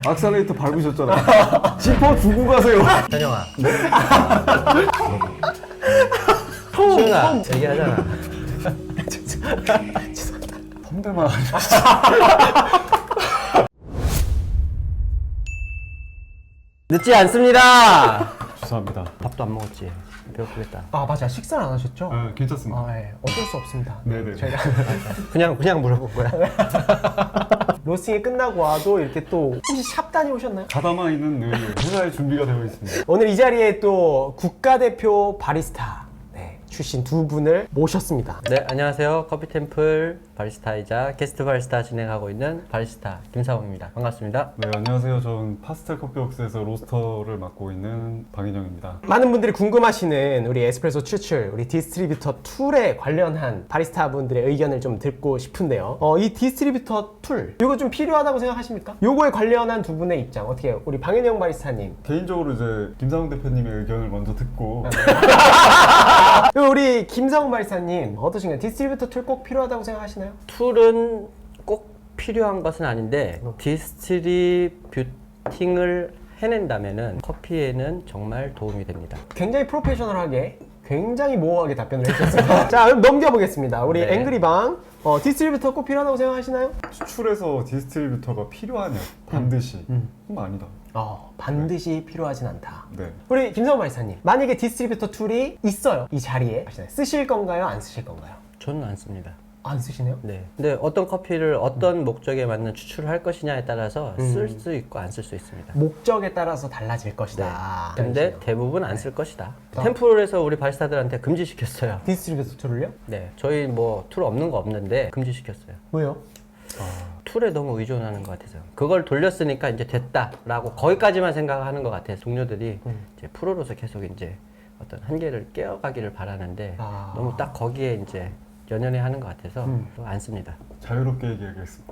악셀레이터 밟으셨잖아요. 지퍼 두고 가세요. 현영아. 네? 시훈아, 얘기하잖아. 선배만 늦지 않습니다. 죄송합니다. 밥도 안 먹었지. 배고프겠다. 아 맞아, 식사를 안 하셨죠? 아, 괜찮습니다. 네. 어쩔 수 없습니다. 네네. 저희가 그냥 물어본 거야. 로스팅이 끝나고 와도 이렇게 또 혹시 샵 다녀오셨나요? 가다만 있는 늘 회사에 준비가 되어 있습니다. 오늘 이 자리에 또 국가대표 바리스타 출신 두 분을 모셨습니다. 네, 안녕하세요. 커피템플 바리스타이자 게스트 바리스타 진행하고 있는 바리스타 김사홍입니다. 반갑습니다. 네, 안녕하세요. 저는 파스텔 커피웍스에서 로스터를 맡고 있는 방인영입니다. 많은 분들이 궁금하시는 우리 에스프레소 추출, 우리 디스트리뷰터 툴에 관련한 바리스타 분들의 의견을 좀 듣고 싶은데요. 이 디스트리뷰터 툴, 이거 좀 필요하다고 생각하십니까? 요거에 관련한 두 분의 입장, 어떻게 우리 방인영 바리스타님. 개인적으로 이제 김상훈 대표님의 의견을 먼저 듣고 우리 김상훈 바리스타님 어떠신가요? 디스트리뷰터 툴 꼭 필요하다고 생각하시나요? 툴은 꼭 필요한 것은 아닌데 디스트리뷰팅을 해낸다면은 커피에는 정말 도움이 됩니다. 굉장히 프로페셔널하게, 굉장히 모호하게 답변을 해주셨습니다. 자, 그럼 넘겨보겠습니다. 우리 네. 앵그리방, 디스트리뷰터 꼭 필요하다고 생각하시나요? 수출에서 디스트리뷰터가 필요하냐? 반드시. 그건 아니다. 반드시 필요하진 않다. 네. 우리 김성훈 바리스타님, 만약에 디스트리뷰터 툴이 있어요, 이 자리에 쓰실 건가요? 안 쓰실 건가요? 저는 안 씁니다. 안 쓰시네요? 네. 근데 어떤 커피를 어떤 목적에 맞는 추출을 할 것이냐에 따라서 쓸 수 있고 안 쓸 수 있습니다. 목적에 따라서 달라질 것이다. 근데 대부분 안 쓸 것이다. 템플에서 우리 바리스타들한테 금지시켰어요. 디스트리뷰터 툴을요? 네. 저희 뭐 툴 없는 거 없는데 금지시켰어요. 왜요? 툴에 너무 의존하는 것 같아서. 그걸 돌렸으니까 이제 됐다라고 거기까지만 생각하는 것 같아서 동료들이 이제 프로로서 계속 이제 어떤 한계를 깨어가기를 바라는데 너무 딱 거기에 이제 연연해 하는 것 같아서 안 씁니다. 자유롭게 얘기하겠습니다.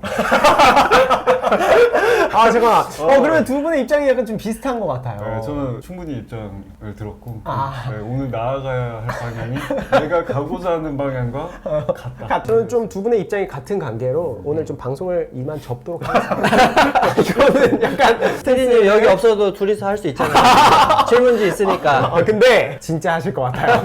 잠깐만. 그러면 두 분의 입장이 약간 좀 비슷한 것 같아요. 네, 저는 충분히 입장을 들었고 네, 오늘 나아가야 할 방향이 내가 가고자 하는 방향과 같다. 저는 좀 두 분의 입장이 같은 관계로 오늘 좀 방송을 이만 접도록 하겠습니다. 이거는 약간 스테디님 여기 없어도 둘이서 할 수 있잖아요. 질문지 있으니까. 근데 진짜 하실 것 같아요.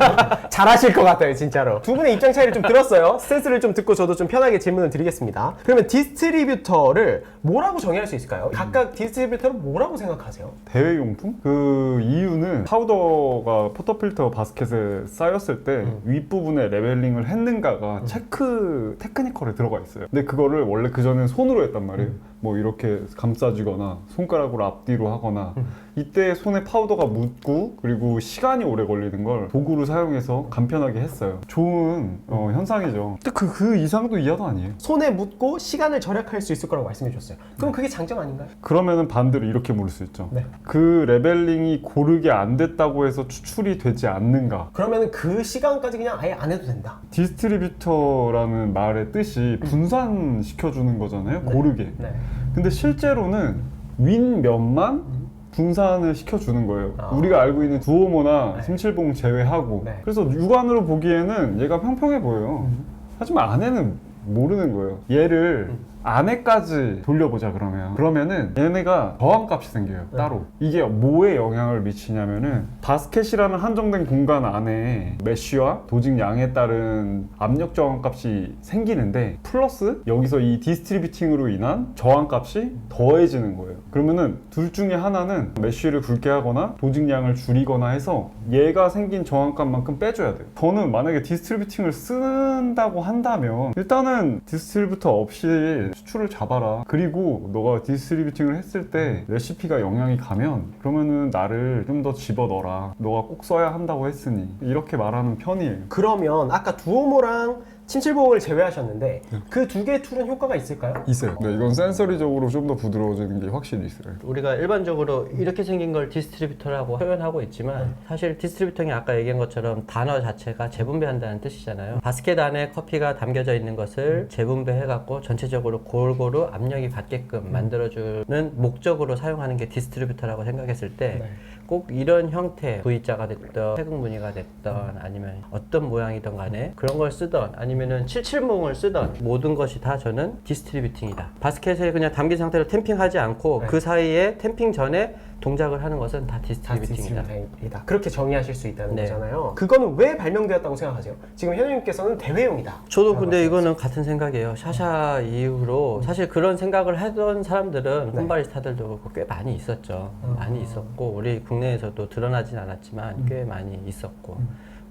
잘하실 것 같아요, 진짜로. 두 분의 입장 차이를 좀 들었어요. 스탠스를 좀 듣고 저도 좀 편하게 질문을 드리겠습니다. 그러면 디스트리뷰터를 뭐라고 정의할 수 있을까요? 각각 디스트리뷰터를 뭐라고 생각하세요? 대회용품? 그 이유는 파우더가 포터필터 바스켓에 쌓였을 때 윗부분에 레벨링을 했는가가 테크니컬에 들어가 있어요. 근데 그거를 원래 그전엔 손으로 했단 말이에요. 뭐 이렇게 감싸주거나 손가락으로 앞뒤로 하거나 이때 손에 파우더가 묻고 그리고 시간이 오래 걸리는 걸 도구를 사용해서 간편하게 했어요. 좋은 현상이죠. 근데 그 이상도 이하도 아니에요. 손에 묻고 시간을 절약할 수 있을 거라고 말씀해 주셨어요. 그럼 그게 장점 아닌가요? 그러면은 반대로 이렇게 물을 수 있죠. 네. 그 레벨링이 고르게 안 됐다고 해서 추출이 되지 않는가. 그러면은 그 시간까지 그냥 아예 안 해도 된다. 디스트리뷰터라는 말의 뜻이 분산시켜주는 거잖아요. 고르게. 네. 근데 실제로는 윗면만 분산을 시켜주는 거예요. 우리가 알고 있는 두오모나 심칠봉 제외하고. 네. 그래서 육안으로 보기에는 얘가 평평해 보여요. 하지만 안에는 모르는 거예요. 얘를 안에까지 돌려보자 그러면은 얘네가 저항값이 생겨요. 따로. 이게 뭐에 영향을 미치냐면은 바스켓이라는 한정된 공간 안에 메쉬와 도직 양에 따른 압력 저항값이 생기는데 플러스 여기서 이 디스트리뷰팅으로 인한 저항값이 더해지는 거예요. 그러면은 둘 중에 하나는 메쉬를 굵게 하거나 도직 양을 줄이거나 해서 얘가 생긴 저항값만큼 빼줘야 돼요. 저는 만약에 디스트리뷰팅을 쓴다고 한다면 일단은 디스트리뷰터 없이 수출을 잡아라. 그리고 너가 디스트리뷰팅을 했을 때 레시피가 영향이 가면 그러면은 나를 좀 더 집어넣어라. 너가 꼭 써야 한다고 했으니. 이렇게 말하는 편이에요. 그러면 아까 두오모랑 침칠봉을 제외하셨는데 그 두 개의 툴은 효과가 있을까요? 있어요. 네, 이건 센서리적으로 좀 더 부드러워지는 게 확실히 있어요. 우리가 일반적으로 이렇게 생긴 걸 디스트리뷰터라고 표현하고 있지만 사실 디스트리뷰터는 아까 얘기한 것처럼 단어 자체가 재분배한다는 뜻이잖아요. 바스켓 안에 커피가 담겨져 있는 것을 재분배해갖고 전체적으로 골고루 압력이 받게끔 만들어주는 목적으로 사용하는 게 디스트리뷰터라고 생각했을 때 꼭 이런 형태 V자가 됐던 태극 무늬가 됐던 아니면 어떤 모양이든 간에 그런 걸 쓰던 아니면 아니면은 77몽을 쓰던 모든 것이 다 저는 디스트리뷰팅이다. 바스켓에 그냥 담긴 상태로 템핑하지 않고 네. 그 사이에 템핑 전에 동작을 하는 것은 다 디스트리뷰팅이다. 디스트리뷰팅이다. 그렇게 정의하실 수 있다는 네. 거잖아요. 그거는 왜 발명되었다고 생각하세요? 지금 현우님께서는 대회용이다. 저도 근데 이거는 같은 생각이에요. 샤샤 이후로 사실 그런 생각을 하던 사람들은 네. 홈바리스타들도 그렇고 꽤 많이 있었죠. 많이 있었고 우리 국내에서도 드러나진 않았지만 꽤 많이 있었고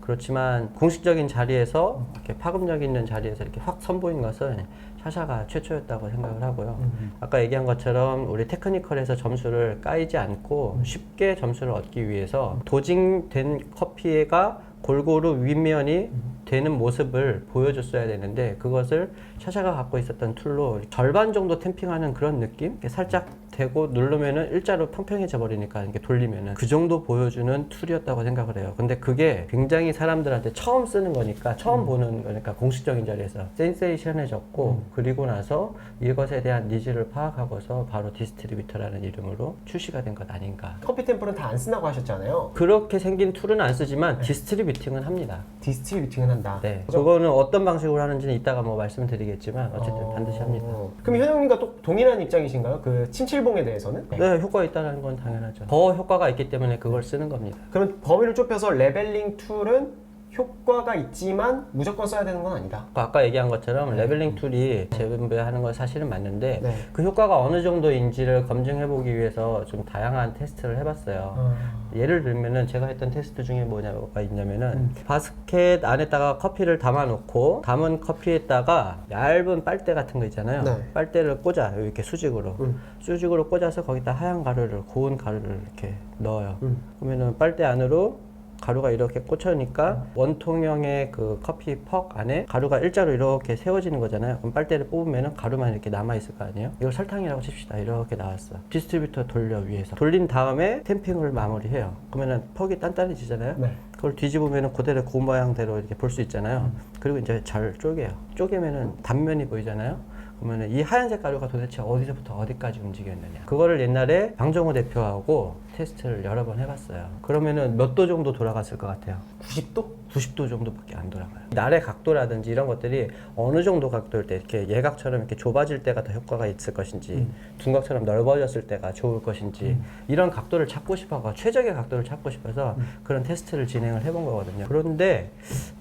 그렇지만 공식적인 자리에서 이렇게 파급력 있는 자리에서 이렇게 확 선보인 것은 샤샤가 최초였다고 생각을 하고요. 아까 얘기한 것처럼 우리 테크니컬에서 점수를 까이지 않고 쉽게 점수를 얻기 위해서 도징된 커피가 골고루 윗면이 되는 모습을 보여줬어야 되는데 그것을 샤샤가 갖고 있었던 툴로 절반 정도 템핑하는 그런 느낌? 이렇게 살짝 대고 누르면은 일자로 평평해져 버리니까 이렇게 돌리면은 그 정도 보여주는 툴이었다고 생각을 해요. 근데 그게 굉장히 사람들한테 처음 쓰는 거니까 처음 보는 거니까 공식적인 자리에서 센세이션해졌고 그리고 나서 이것에 대한 니즈를 파악하고서 바로 디스트리뷰터라는 이름으로 출시가 된 것 아닌가. 커피 템플은 다 안 쓴다고 하셨잖아요. 그렇게 생긴 툴은 안 쓰지만 디스트리뷰팅은 합니다. 디스트리뷰팅은 한다. 네, 그죠? 그거는 어떤 방식으로 하는지는 이따가 뭐 말씀드리겠지만 어쨌든 반드시 합니다. 그럼 현영님과 또 동일한 입장이신가요? 그 침칠봉에 대해서는? 네, 효과가 있다는 건 당연하죠. 더 효과가 있기 때문에 그걸 쓰는 겁니다. 그럼 범위를 좁혀서 레벨링 툴은 효과가 있지만 무조건 써야 되는 건 아니다. 아까 얘기한 것처럼 레벨링 툴이 재분배하는 건 사실은 맞는데 네. 그 효과가 어느 정도인지를 검증해 보기 위해서 좀 다양한 테스트를 해봤어요. 예를 들면은 제가 했던 테스트 중에 뭐가 있냐면은 바스켓 안에다가 커피를 담아놓고 담은 커피에다가 얇은 빨대 같은 거 있잖아요. 네. 빨대를 꽂아 이렇게 수직으로 수직으로 꽂아서 거기다 하얀 가루를 고운 가루를 이렇게 넣어요. 그러면은 빨대 안으로 가루가 이렇게 꽂혀니까 원통형의 그 커피 퍽 안에 가루가 일자로 이렇게 세워지는 거잖아요. 그럼 빨대를 뽑으면 가루만 이렇게 남아있을 거 아니에요? 이걸 설탕이라고 칩시다. 이렇게 나왔어. 디스트리뷰터 돌려 위에서. 돌린 다음에 템핑을 마무리해요. 그러면은 퍽이 단단해지잖아요. 네. 그걸 뒤집으면 그대로 그 모양대로 이렇게 볼 수 있잖아요. 그리고 이제 잘 쪼개요. 쪼개면은 단면이 보이잖아요. 그러면 이 하얀색 가루가 도대체 어디서부터 어디까지 움직였느냐. 그거를 옛날에 방정호 대표하고 테스트를 여러 번 해봤어요. 그러면은 몇 도 정도 돌아갔을 것 같아요? 90도? 90도 정도밖에 안 돌아가요. 날의 각도라든지 이런 것들이 어느 정도 각도일 때 이렇게 예각처럼 이렇게 좁아질 때가 더 효과가 있을 것인지 둔각처럼 넓어졌을 때가 좋을 것인지 이런 각도를 찾고 싶어서 최적의 각도를 찾고 싶어서 그런 테스트를 진행을 해본 거거든요. 그런데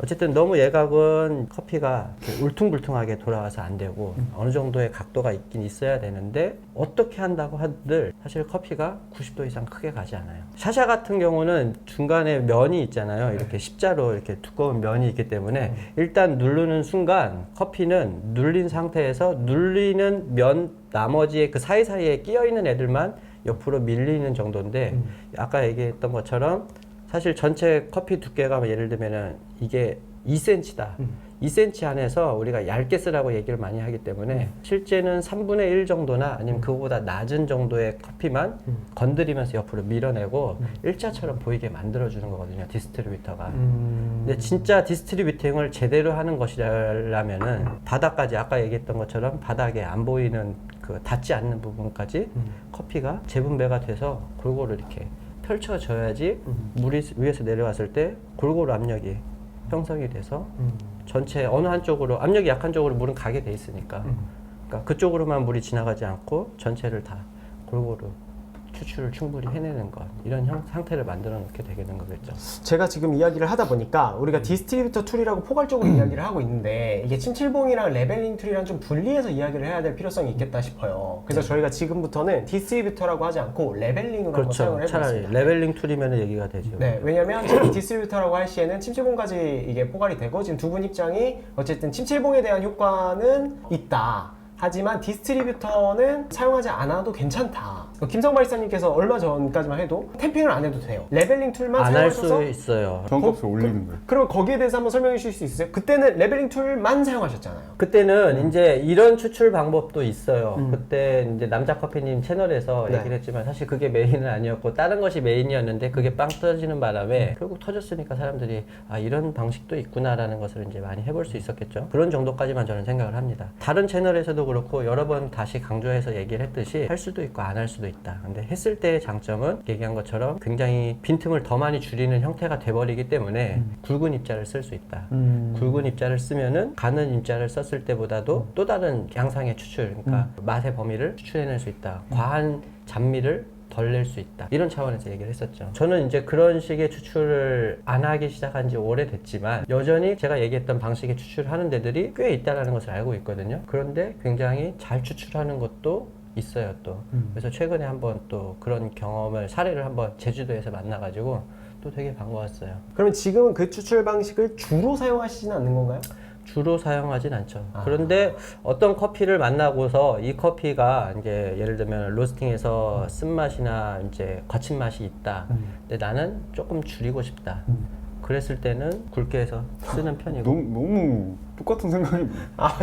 어쨌든 너무 예각은 커피가 이렇게 울퉁불퉁하게 돌아와서 안 되고 어느 정도의 각도가 있긴 있어야 되는데 어떻게 한다고 하들 사실 커피가 90도 이상 크게 가지 않아요. 샤샤 같은 경우는 중간에 면이 있잖아요. 이렇게 십자로 이렇게 두꺼운 면이 있기 때문에 일단 누르는 순간 커피는 눌린 상태에서 눌리는 면 나머지의 그 사이사이에 끼어 있는 애들만 옆으로 밀리는 정도인데 아까 얘기했던 것처럼 사실 전체 커피 두께가 예를 들면은 이게 2cm다. 2cm 안에서 우리가 얇게 쓰라고 얘기를 많이 하기 때문에 실제는 3분의 1 정도나 아니면 그거보다 낮은 정도의 커피만 건드리면서 옆으로 밀어내고 일자처럼 보이게 만들어주는 거거든요. 디스트리뷰터가. 근데 진짜 디스트리뷰팅을 제대로 하는 것이라면은 바닥까지 아까 얘기했던 것처럼 바닥에 안 보이는 그 닿지 않는 부분까지 커피가 재분배가 돼서 골고루 이렇게 펼쳐져야지 물이 위에서 내려왔을 때 골고루 압력이 형성이 돼서 전체 어느 한쪽으로 압력이 약한 쪽으로 물은 가게 돼 있으니까 그러니까 그쪽으로만 물이 지나가지 않고 전체를 다 골고루 추출을 충분히 해내는 것 이런 상태를 만들어 놓게 되는 거겠죠. 제가 지금 이야기를 하다 보니까 우리가 디스트리뷰터 툴이라고 포괄적으로 이야기를 하고 있는데 이게 침칠봉이랑 레벨링 툴이랑 좀 분리해서 이야기를 해야 될 필요성이 있겠다 싶어요. 그래서 저희가 지금부터는 디스트리뷰터라고 하지 않고 레벨링으로 한번 사용을 그렇죠. 차라리 해보겠습니다. 레벨링 툴이면 얘기가 되죠. 네, 왜냐면 지금 디스트리뷰터라고 할 시에는 침칠봉까지 이게 포괄이 되고 지금 두 분 입장이 어쨌든 침칠봉에 대한 효과는 있다. 하지만 디스트리뷰터는 사용하지 않아도 괜찮다. 김성 바리스타님께서 얼마 전까지만 해도 템핑을 안 해도 돼요. 레벨링 툴만 안 할 사용하셔서 수 있어요. 전값을 올리는 거예요. 그럼 거기에 대해서 한번 설명해 주실 수 있어요? 그때는 레벨링 툴만 사용하셨잖아요. 그때는 이제 이런 추출 방법도 있어요. 그때 이제 남자 커피님 채널에서 네. 얘기를 했지만 사실 그게 메인은 아니었고 다른 것이 메인이었는데 그게 빵 터지는 바람에 결국 터졌으니까 사람들이 아 이런 방식도 있구나라는 것을 이제 많이 해볼 수 있었겠죠. 그런 정도까지만 저는 생각을 합니다. 다른 채널에서도 그렇고 여러 번 다시 강조해서 얘기를 했듯이 할 수도 있고 안 할 수도 있다. 근데 했을 때의 장점은 얘기한 것처럼 굉장히 빈틈을 더 많이 줄이는 형태가 돼버리기 때문에 굵은 입자를 쓸 수 있다. 굵은 입자를 쓰면은 가는 입자를 썼을 때보다도 또 다른 양상의 추출, 그러니까 맛의 범위를 추출해낼 수 있다. 과한 잡미를 덜 낼 수 있다. 이런 차원에서 얘기를 했었죠. 저는 이제 그런 식의 추출을 안 하기 시작한 지 오래됐지만 여전히 제가 얘기했던 방식의 추출을 하는 데들이 꽤 있다는 것을 알고 있거든요. 그런데 굉장히 잘 추출하는 것도 있어요 또. 그래서 최근에 한번 또 그런 경험을 사례를 한번 제주도에서 만나가지고 또 되게 반가웠어요. 그러면 지금은 그 추출 방식을 주로 사용하시지는 않는 건가요? 주로 사용하진 않죠. 그런데 어떤 커피를 만나고서 이 커피가 이제 예를 들면 로스팅에서 쓴맛이나 이제 거친 맛이 있다. 근데 나는 조금 줄이고 싶다. 그랬을 때는 굵게 해서 쓰는 편이고. 너무 똑같은 생각이.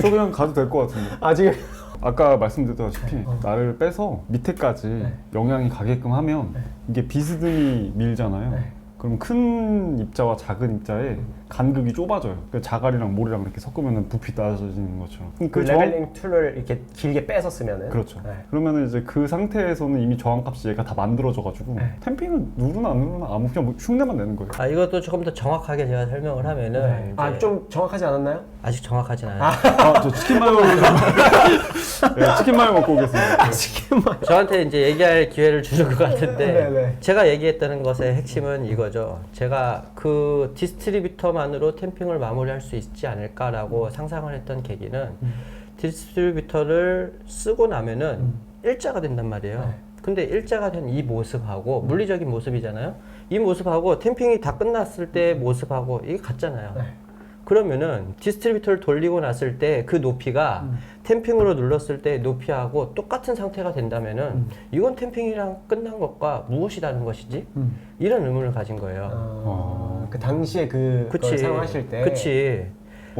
저 그냥 가도 될 것 같은데. 지금 아까 말씀드렸다시피 나를 빼서 밑에까지 영향이 가게끔 하면 이게 비스듬히 밀잖아요. 그럼 큰 입자와 작은 입자의 간극이 좁아져요. 그러니까 자갈이랑 모래랑 이렇게 섞으면 부피 낮아지는 것처럼. 그 레벨링 툴을 이렇게 길게 빼서 쓰면은 그렇죠. 그러면 이제 그 상태에서는 이미 저항값이 얘가 다 만들어져가지고 템핑을 누르나 안 누르나 아무 그냥 뭐 흉내만 내는 거예요. 이것도 조금 더 정확하게 제가 설명을 하면은 이제 좀 정확하지 않았나요? 아직 정확하진 않아요. 저 치킨 마요 치킨 마요 먹고 오겠습니다. 치킨만. 저한테 이제 얘기할 기회를 주는 것 같은데 네네. 제가 얘기했다는 것의 핵심은 이거죠. 제가 그 디스트리뷰터만으로 템핑을 마무리할 수 있지 않을까라고 상상을 했던 계기는 디스트리뷰터를 쓰고 나면은 일자가 된단 말이에요. 근데 일자가 된 이 모습하고 물리적인 모습이잖아요. 이 모습하고 템핑이 다 끝났을 때 모습하고 이게 같잖아요. 그러면은 디스트리뷰터를 돌리고 났을 때 그 높이가 템핑으로 눌렀을 때 높이하고 똑같은 상태가 된다면은 이건 템핑이랑 끝난 것과 무엇이 다른 것이지? 이런 의문을 가진 거예요. 그 당시에 그걸 사용하실 때. 그치.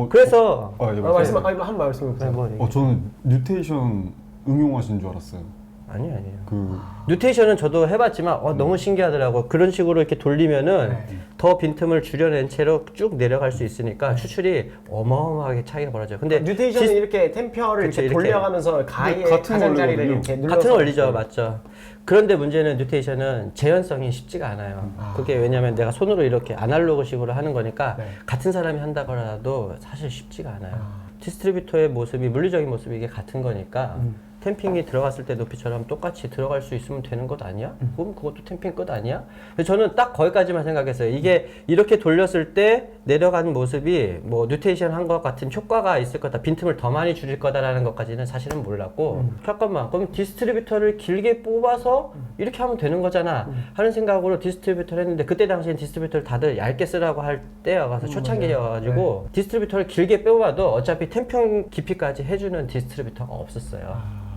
그래서 한 말씀 해보세요. 저는 뉴테이션 응용하신 줄 알았어요. 아니에요. 그 뉴테이션은 저도 해봤지만 너무 신기하더라고. 그런 식으로 이렇게 돌리면은 더 빈틈을 줄여낸 채로 쭉 내려갈 수 있으니까 추출이 어마어마하게 차이가 벌어져요. 근데 뉴테이션은 이렇게 템퍼를 그렇죠, 이렇게 돌려가면서 같은 가장자리를 원리거든요. 이렇게 눌러서 같은 원리죠, 맞죠. 그런데 문제는 뉴테이션은 재현성이 쉽지가 않아요. 그게 왜냐면 내가 손으로 이렇게 아날로그식으로 하는 거니까 같은 사람이 한다더라도 사실 쉽지가 않아요. 디스트리뷰터의 모습이 물리적인 모습이 이게 같은 거니까 템핑이 들어갔을 때 높이처럼 똑같이 들어갈 수 있으면 되는 것 아니야? 그럼 그것도 템핑 끝 아니야? 저는 딱 거기까지만 생각했어요. 이게 이렇게 돌렸을 때 내려가는 모습이 뭐 뉴테이션 한 것 같은 효과가 있을 거다. 빈틈을 더 많이 줄일 거다라는 것까지는 사실은 몰랐고 잠깐만 그럼 디스트리뷰터를 길게 뽑아서 이렇게 하면 되는 거잖아 하는 생각으로 디스트리뷰터를 했는데 그때 당시엔 디스트리뷰터를 다들 얇게 쓰라고 할 때여가서 초창기여가지고 디스트리뷰터를 길게 뽑아도 어차피 템핑 깊이까지 해주는 디스트리뷰터가 없었어요.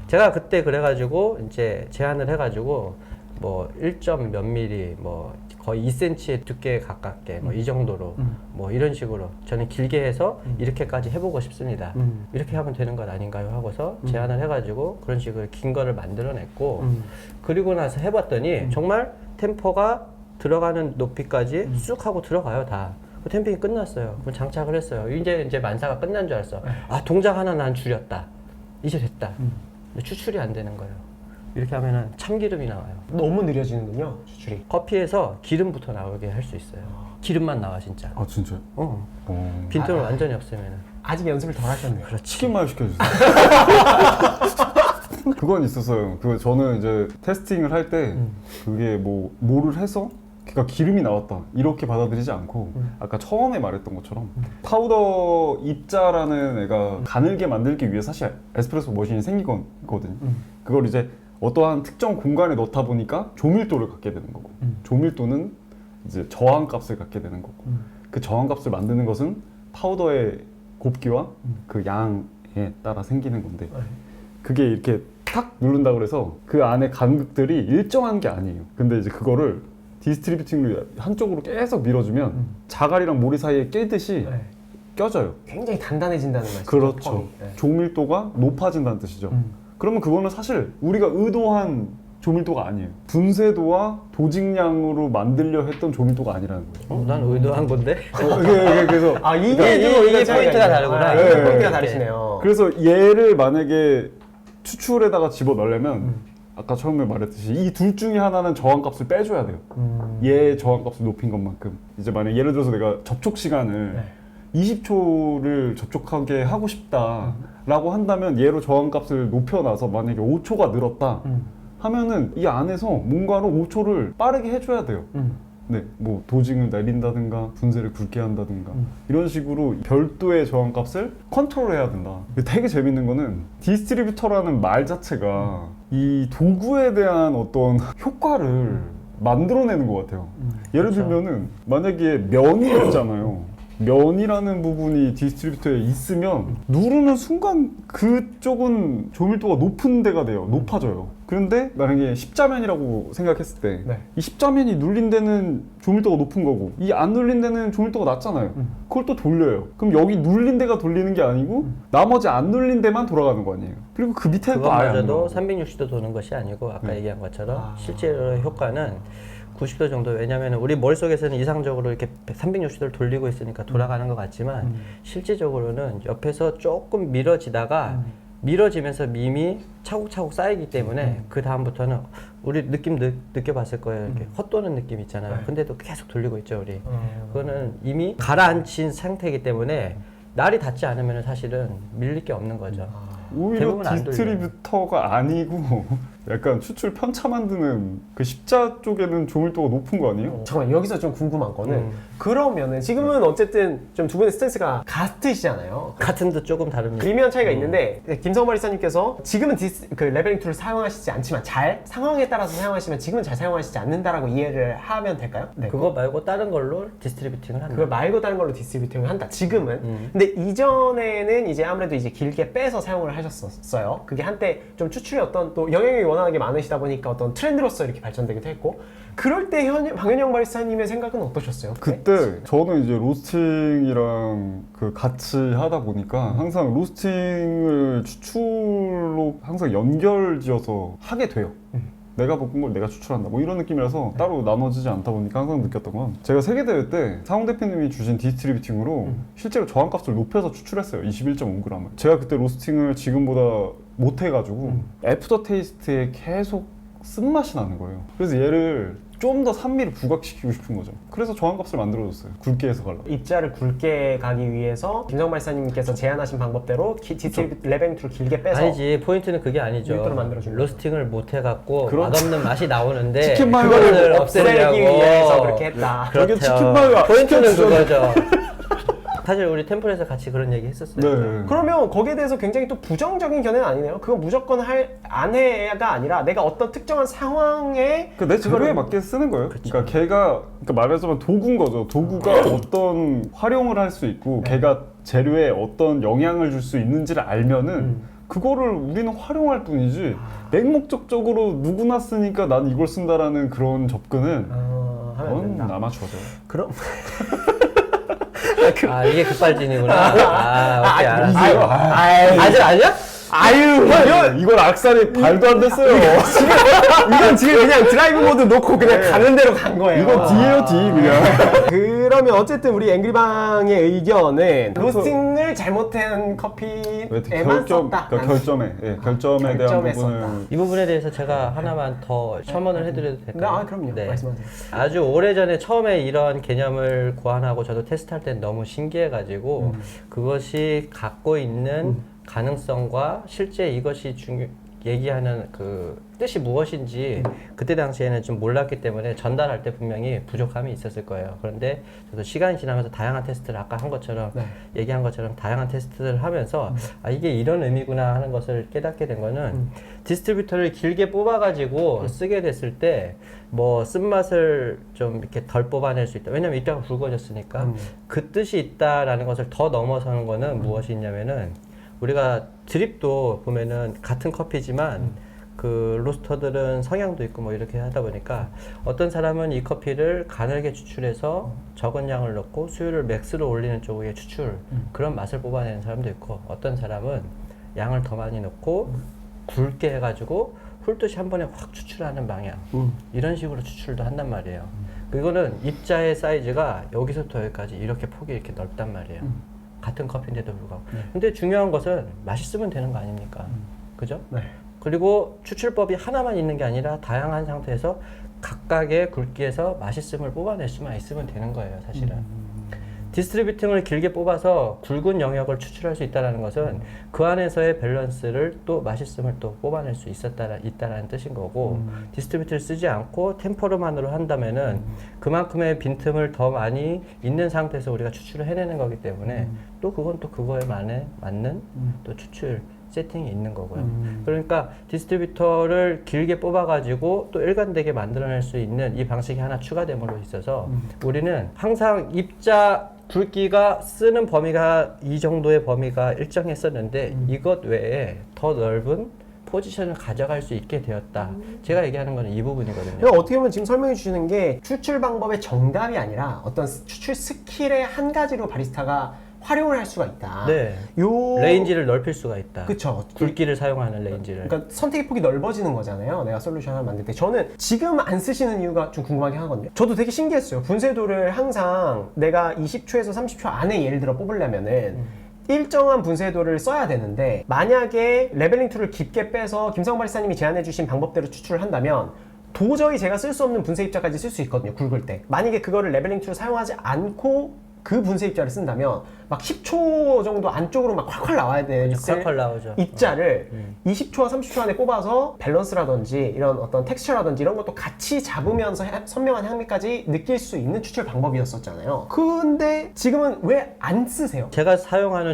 제가 그때 그래가지고 이제 제안을 해가지고 뭐 1점 몇 미리 뭐 거의 2cm의 두께에 가깝게 뭐 이 정도로 뭐 이런 식으로 저는 길게 해서 이렇게까지 해보고 싶습니다. 이렇게 하면 되는 것 아닌가요? 하고서 제안을 해가지고 그런 식으로 긴 거를 만들어냈고 그리고 나서 해봤더니 정말 템퍼가 들어가는 높이까지 쑥 하고 들어가요 다. 그 템핑이 끝났어요. 그럼 장착을 했어요. 이제 만사가 끝난 줄 알았어. 동작 하나 난 줄였다. 이제 됐다. 근데 추출이 안 되는 거예요. 이렇게 하면은 참기름이 나와요. 너무 느려지는군요, 추출이. 커피에서 기름부터 나오게 할 수 있어요. 기름만 나와 진짜. 아 진짜요? 빈틈을 완전히 없애면은. 아직 연습을 덜 하셨네요. 치킨 마요 시켜주세요. 그건 있었어요. 저는 이제 테스팅을 할 때 그게 뭐를 해서 그러니까 기름이 나왔다 이렇게 받아들이지 않고 아까 처음에 말했던 것처럼 파우더 입자라는 애가 가늘게 만들기 위해 사실 에스프레소 머신이 생긴 거거든요. 그걸 이제 어떠한 특정 공간에 넣다 보니까 조밀도를 갖게 되는 거고 조밀도는 이제 저항값을 갖게 되는 거고 그 저항값을 만드는 것은 파우더의 곱기와 그 양에 따라 생기는 건데 그게 이렇게 탁 누른다 그래서 그 안에 간극들이 일정한 게 아니에요. 근데 이제 그거를 디스트리뷰팅으로 한쪽으로 계속 밀어주면 자갈이랑 모리 사이에 끼듯이 껴져요. 굉장히 단단해진다는 말이죠. 그렇죠. 조밀도가 높아진다는 뜻이죠. 그러면 그거는 사실 우리가 의도한 조밀도가 아니에요. 분쇄도와 도직량으로 만들려 했던 조밀도가 아니라는 거죠. 난 의도한 건데. 그래서 아 이게 이게 좀 포인트가 차이가 다르구나. 있네요. 네. 포인트가 이렇게. 다르시네요. 그래서 얘를 만약에 추출에다가 집어 넣으려면 아까 처음에 말했듯이 이 둘 중에 하나는 저항값을 빼줘야 돼요. 얘 저항값을 높인 것만큼. 이제 만약 예를 들어서 내가 접촉 시간을 네. 20초를 접촉하게 하고 싶다라고 한다면 얘로 저항값을 높여놔서 만약에 5초가 늘었다 하면은 이 안에서 뭔가로 5초를 빠르게 해줘야 돼요. 네, 뭐 도징을 내린다든가 분쇄를 굵게 한다든가 이런 식으로 별도의 저항값을 컨트롤해야 된다. 되게 재밌는 거는 디스트리뷰터라는 말 자체가 이 도구에 대한 어떤 효과를 만들어내는 것 같아요. 예를 그렇죠. 들면은 만약에 면이 있잖아요. 면이라는 부분이 디스트리뷰터에 있으면 누르는 순간 그쪽은 조밀도가 높은 데가 돼요. 높아져요. 그런데 만약에 십자면이라고 생각했을 때 네. 이 십자면이 눌린 데는 조밀도가 높은 거고 이 안 눌린 데는 조밀도가 낮잖아요. 그걸 또 돌려요. 그럼 여기 눌린 데가 돌리는 게 아니고 나머지 안 눌린 데만 돌아가는 거 아니에요. 그리고 그 밑에는 또 아예 안 그것마저도 돌아가고. 360도 도는 것이 아니고 아까 얘기한 것처럼 아. 실제로 효과는 90도 정도. 왜냐하면 우리 머릿속에서는 이상적으로 이렇게 360도를 돌리고 있으니까 돌아가는 것 같지만 실제적으로는 옆에서 조금 밀어지다가 밀어지면서 밈이 차곡차곡 쌓이기 때문에 그 다음부터는 우리 느낌 느껴봤을 거예요. 이렇게 헛도는 느낌 있잖아요. 네. 근데도 계속 돌리고 있죠, 우리. 그거는 이미 가라앉힌 상태이기 때문에 날이 닿지 않으면 사실은 밀릴 게 없는 거죠. 오히려 대부분 안 디스트리뷰터가 아니고 약간 추출 편차 만드는 그 십자 쪽에는 조밀도가 높은 거 아니에요? 잠깐만 여기서 좀 궁금한 거는 그러면은 지금은 어쨌든 좀 두 분의 스탠스가 같으시잖아요. 같은 듯 조금 다릅니다. 미묘한 차이가 있는데 김성호 바리스타님께서 지금은 그 레벨링 툴을 사용하시지 않지만 잘 상황에 따라서 사용하시면 지금은 잘 사용하시지 않는다라고 이해를 하면 될까요? 네. 그거 말고 다른 걸로 디스트리뷰팅을 합니다. 그걸 말고 다른 걸로 디스트리뷰팅을 한다. 지금은. 근데 이전에는 이제 아무래도 이제 길게 빼서 사용을 하셨었어요. 그게 한때 좀 추출의 어떤 또 영향력이 워낙에 많으시다 보니까 어떤 트렌드로서 이렇게 발전되기도 했고. 그럴 때 방현영 바리스타님의 생각은 어떠셨어요? 그때 저는 이제 로스팅이랑 그 같이 하다 보니까 항상 로스팅을 추출로 항상 연결지어서 하게 돼요. 내가 볶은 걸 내가 추출한다 뭐 이런 느낌이라서 따로 나눠지지 않다 보니까 항상 느꼈던 건 제가 세계대회 때 상훈 대표님이 주신 디스트리뷰팅으로 실제로 저항값을 높여서 추출했어요. 21.5g을. 제가 그때 로스팅을 지금보다 못해가지고 애프터 테이스트에 계속 쓴맛이 나는 거예요. 그래서 얘를 좀 더 산미를 부각시키고 싶은 거죠. 그래서 저항값을 만들어줬어요. 굵게 해서 가려고. 입자를 굵게 가기 위해서 김성호 바리스타님께서 제안하신 방법대로 레벨링 툴을 길게 빼서 아니지, 포인트는 그게 아니죠. 밀도를 만들어주는 로스팅을 못 해갖고 그렇죠. 맛없는 맛이 나오는데 치킨 마요 그거를 없애기 없애려고 위해서 그렇게 했다. 저게 그렇죠. 치킨 마요 포인트는 시켜주잖아요. 그거죠. 사실 우리 템플에서 같이 그런 얘기 했었어요. 네. 그러면 거기에 대해서 굉장히 또 부정적인 견해는 아니네요. 그거 무조건 안 해야가 아니라 내가 어떤 특정한 상황에 내 재료에 맞게 쓰는 거예요. 그러니까 걔가 말하자면 도구인 거죠. 도구가 어떤 활용을 할 수 있고 걔가 재료에 어떤 영향을 줄 수 있는지를 알면은 그거를 우리는 활용할 뿐이지 맹목적적으로 누구나 쓰니까 난 이걸 쓴다라는 그런 접근은 하면 안 그건 된다. 아마추어죠. 그럼 아, 이게 급발진이구나. 아, 오케이, 알았어. 아직 아니야? 아유 이걸 악살이 발도 안 됐어요. 이건 지금 그냥 드라이브 모드 놓고 그냥 가는 대로 간 거예요. 이거 D예요 D 그냥. 그러면 어쨌든 우리 앵그리방의 의견은 로스팅을 잘못한 커피에만 썼다. 그러니까 결점에 결점에 대한 결점에 부분을 썼다. 이 부분에 대해서 제가 하나만 더 첨언을 해드려도 될까요? 아 그럼요. 말씀하세요. 아주 오래전에 처음에 이런 개념을 고안하고 저도 테스트할 때 너무 신기해가지고 그것이 갖고 있는 가능성과 실제 이것이 얘기하는 그 뜻이 무엇인지 그때 당시에는 좀 몰랐기 때문에 전달할 때 분명히 부족함이 있었을 거예요. 그런데 저도 시간이 지나면서 다양한 테스트를 아까 한 것처럼 얘기한 것처럼 다양한 테스트를 하면서 아 이게 이런 의미구나 하는 것을 깨닫게 된 거는 디스트리뷰터를 길게 뽑아가지고 쓰게 됐을 때 뭐 쓴맛을 좀 이렇게 덜 뽑아낼 수 있다. 왜냐면 입자가 굵어졌으니까 그 뜻이 있다라는 것을 더 넘어서는 거는 무엇이 있냐면은 우리가 드립도 보면은 같은 커피지만 그 로스터들은 성향도 있고 뭐 이렇게 하다 보니까 어떤 사람은 이 커피를 가늘게 추출해서 적은 양을 넣고 수율을 맥스로 올리는 쪽의 추출 그런 맛을 뽑아내는 사람도 있고 어떤 사람은 양을 더 많이 넣고 굵게 해가지고 풀듯이 한 번에 확 추출하는 방향 이런 식으로 추출도 한단 말이에요. 그거는 입자의 사이즈가 여기서부터 여기까지 이렇게 폭이 이렇게 넓단 말이에요. 같은 커피인데도 불구하고. 근데 중요한 것은 맛있으면 되는 거 아닙니까? 그죠? 네. 그리고 추출법이 하나만 있는 게 아니라 다양한 상태에서 각각의 굵기에서 맛있음을 뽑아낼 수만 있으면 되는 거예요, 사실은. 디스트리뷰팅을 길게 뽑아서 굵은 영역을 추출할 수 있다는 것은 그 안에서의 밸런스를 또 맛있음을 또 뽑아낼 수 있다라는 뜻인 거고, 디스트리뷰트를 쓰지 않고 템퍼로만으로 한다면은 그만큼의 빈틈을 더 많이 있는 상태에서 우리가 추출을 해내는 거기 때문에 또 그건 또 그거에 맞는 또 추출 세팅이 있는 거고요. 그러니까 디스트리뷰터를 길게 뽑아가지고 또 일관되게 만들어낼 수 있는 이 방식이 하나 추가됨으로 있어서 우리는 항상 입자 굵기가 쓰는 범위가 이 정도의 범위가 일정했었는데 이것 외에 더 넓은 포지션을 가져갈 수 있게 되었다. 제가 얘기하는 거는 이 부분이거든요. 그러니까 어떻게 보면 지금 설명해 주시는 게 추출 방법의 정답이 아니라 어떤 추출 스킬의 한 가지로 바리스타가 활용을 할 수가 있다. 네. 요 레인지를 넓힐 수가 있다. 그쵸. 굵기를 사용하는 레인지를. 그러니까 선택의 폭이 넓어지는 거잖아요. 내가 솔루션 하나 만들 때. 저는 지금 안 쓰시는 이유가 좀 궁금하긴 하거든요. 저도 되게 신기했어요. 분쇄도를 항상 내가 20초에서 30초 안에 예를 들어 뽑으려면은 일정한 분쇄도를 써야 되는데, 만약에 레벨링 툴을 깊게 빼서 김성 바리스타님이 제안해 주신 방법대로 추출을 한다면 도저히 제가 쓸 수 없는 분쇄 입자까지 쓸 수 있거든요. 굵을 때. 만약에 그거를 레벨링 툴을 사용하지 않고 그 분쇄 입자를 쓴다면 막 10초 정도 안쪽으로 막 콸콸 나와야 되는 콸콸 나오죠. 입자를 20초와 30초 안에 뽑아서 밸런스라든지 이런 어떤 텍스처라든지 이런 것도 같이 잡으면서 선명한 향미까지 느낄 수 있는 추출 방법이었었잖아요. 근데 지금은 왜 안 쓰세요? 제가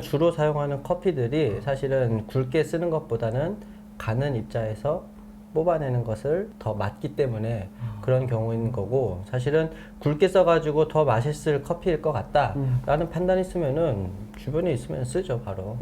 주로 사용하는 커피들이 사실은 굵게 쓰는 것보다는 가는 입자에서 뽑아내는 것을 더 맞기 때문에 그런 경우인 거고, 사실은 굵게 써가지고 더 맛있을 커피일 것 같다라는 판단이 있으면은 주변에 있으면 쓰죠, 바로.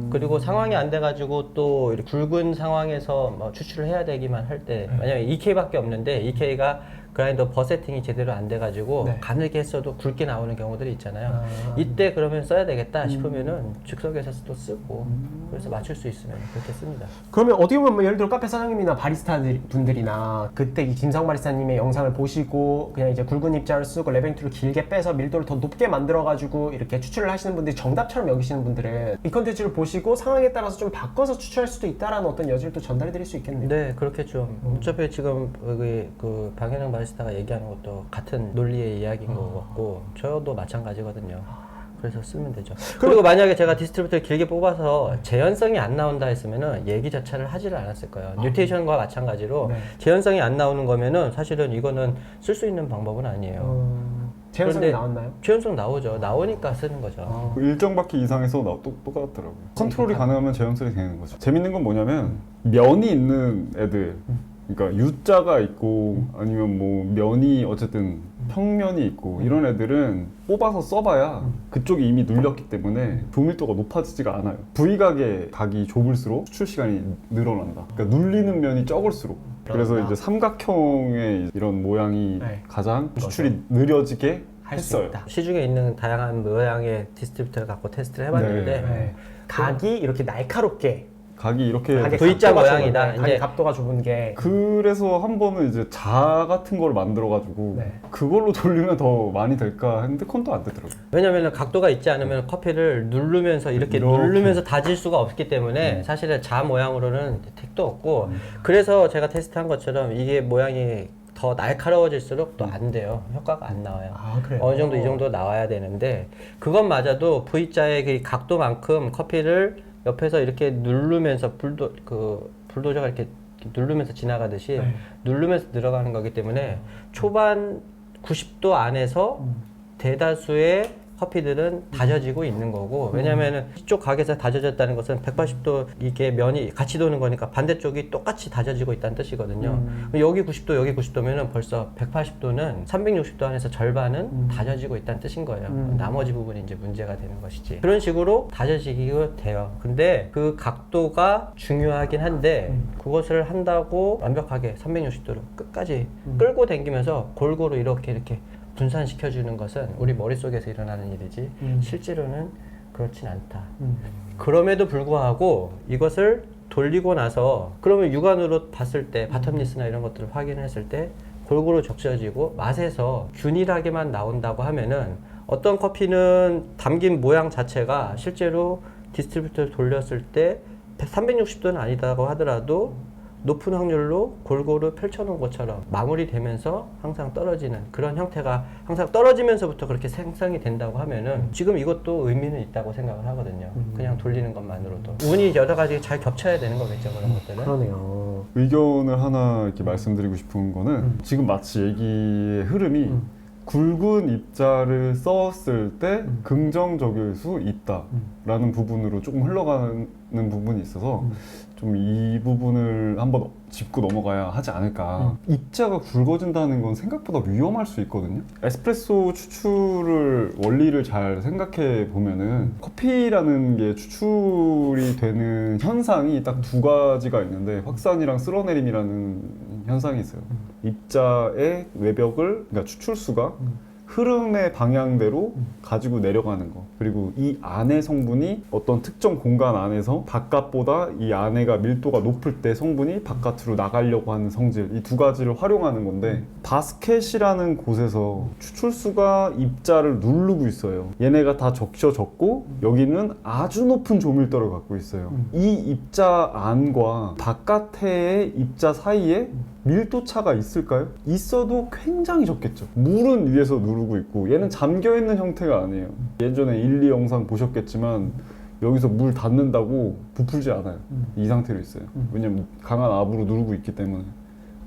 그리고 상황이 안 돼가지고 또 이렇게 굵은 상황에서 뭐 추출을 해야 되기만 할 때, 만약에 EK밖에 없는데 EK가 그라인더 버세팅이 제대로 안 돼가지고 네. 가늘게 했어도 굵게 나오는 경우들이 있잖아요. 이때 그러면 써야 되겠다 싶으면은 즉석에서 또 쓰고, 그래서 맞출 수 있으면 그렇게 씁니다. 그러면 어떻게 보면 뭐 예를 들어 카페 사장님이나 바리스타 분들이나 그때 이 김성 바리스타님의 영상을 보시고 그냥 이제 굵은 입자를 쓰고 레벨링 툴을 길게 빼서 밀도를 더 높게 만들어가지고 이렇게 추출을 하시는 분들이 정답처럼 여기시는 분들은 이 컨텐츠를 보시고 상황에 따라서 좀 바꿔서 추출할 수도 있다라는 어떤 여지를 또 전달해 드릴 수 있겠네요. 네, 그렇게 좀. 어차피 지금 여기 그 방현영 바리스타가 얘기하는 것도 같은 논리의 이야기인 것 같고, 저도 마찬가지거든요. 그래서 쓰면 되죠. 그리고 만약에 제가 디스트리뷰터를 길게 뽑아서 재현성이 안 나온다 했으면은 얘기 자체를 하지를 않았을 거예요. 뉴테이션과 마찬가지로 네. 재현성이 안 나오는 거면은 사실은 이거는 쓸 수 있는 방법은 아니에요. 재현성이 그런데 나왔나요? 재현성 나오죠. 나오니까 쓰는 거죠. 그 일정 바퀴 이상에서 똑같더라고요. 컨트롤이 가능하면 재현성이 되는 거죠. 재밌는 건 뭐냐면 면이 있는 애들, 그러니까 U자가 있고 아니면 뭐 면이 어쨌든 평면이 있고 이런 애들은 뽑아서 써봐야 그쪽이 이미 눌렸기 때문에 조밀도가 높아지지가 않아요. V각의 각이 좁을수록 추출 시간이 늘어난다. 그러니까 눌리는 면이 적을수록. 그래서 이제 삼각형의 이런 모양이 네. 가장 추출이 느려지게 할 수 했어요. 있다. 시중에 있는 다양한 모양의 디스트리뷰터를 갖고 테스트를 해봤는데 네. 각이 이렇게 날카롭게 각이 이렇게 각의 V자 각도가 모양이다. 좁은, 각의 이제 각도가 좁은 게 그래서 한 번은 이제 자 같은 걸 만들어가지고 네. 그걸로 돌리면 더 많이 될까 했는데 그건 또 안 되더라고요. 왜냐면 각도가 있지 않으면 커피를 누르면서 이렇게 누르면서 다질 수가 없기 때문에 사실은 자 모양으로는 택도 없고, 그래서 제가 테스트한 것처럼 이게 모양이 더 날카로워질수록 또 안 돼요. 효과가 안 나와요. 아, 그래요? 어느 정도 이 정도 나와야 되는데, 그것마저도 V자의 그 각도만큼 커피를 옆에서 이렇게 누르면서 불도저가 이렇게 누르면서 지나가듯이 누르면서 들어가는 거기 때문에 초반 90도 안에서 대다수의 커피들은 다져지고 있는 거고, 왜냐면은 이쪽 각에서 다져졌다는 것은 180도 이게 면이 같이 도는 거니까 반대쪽이 똑같이 다져지고 있다는 뜻이거든요. 여기 90도 여기 90도면은 벌써 180도는 360도 안에서 절반은 다져지고 있다는 뜻인 거예요. 나머지 부분이 이제 문제가 되는 것이지. 그런 식으로 다져지기가 돼요. 근데 그 각도가 중요하긴 한데 그것을 한다고 완벽하게 360도로 끝까지 끌고 당기면서 골고루 이렇게 분산시켜주는 것은 우리 머릿속에서 일어나는 일이지 실제로는 그렇진 않다. 그럼에도 불구하고 이것을 돌리고 나서 그러면 육안으로 봤을 때 바텀리스나 이런 것들을 확인했을 때 골고루 적셔지고 맛에서 균일하게만 나온다고 하면은 어떤 커피는 담긴 모양 자체가 실제로 디스트리뷰터를 돌렸을 때 360도는 아니다고 하더라도 높은 확률로 골고루 펼쳐놓은 것처럼 마무리되면서 항상 떨어지는 그런 형태가 항상 떨어지면서부터 그렇게 생성이 된다고 하면은 지금 이것도 의미는 있다고 생각을 하거든요. 그냥 돌리는 것만으로도 운이 여러 가지 잘 겹쳐야 되는 거겠죠, 그런 것들은. 그러네요. 의견을 하나 이렇게 말씀드리고 싶은 거는 지금 마치 얘기의 흐름이 굵은 입자를 썼을 때 긍정적일 수 있다라는 부분으로 조금 흘러가는 부분이 있어서 좀 이 부분을 한번 짚고 넘어가야 하지 않을까. 입자가 굵어진다는 건 생각보다 위험할 수 있거든요. 에스프레소 추출을 원리를 잘 생각해 보면은 커피라는 게 추출이 되는 현상이 딱 두 가지가 있는데 확산이랑 쓸어내림이라는 현상이 있어요. 입자의 외벽을, 그러니까 추출수가 흐름의 방향대로 가지고 내려가는 거, 그리고 이 안의 성분이 어떤 특정 공간 안에서 바깥보다 이 안에가 밀도가 높을 때 성분이 바깥으로 나가려고 하는 성질, 이 두 가지를 활용하는 건데 바스켓이라는 곳에서 추출수가 입자를 누르고 있어요. 얘네가 다 적셔졌고 여기는 아주 높은 조밀도를 갖고 있어요. 이 입자 안과 바깥의 입자 사이에 밀도 차가 있을까요? 있어도 굉장히 적겠죠. 물은 위에서 누르고 있고 얘는 잠겨있는 형태가 아니에요. 예전에 1, 2 영상 보셨겠지만 여기서 물 닿는다고 부풀지 않아요. 이 상태로 있어요. 왜냐면 강한 압으로 누르고 있기 때문에.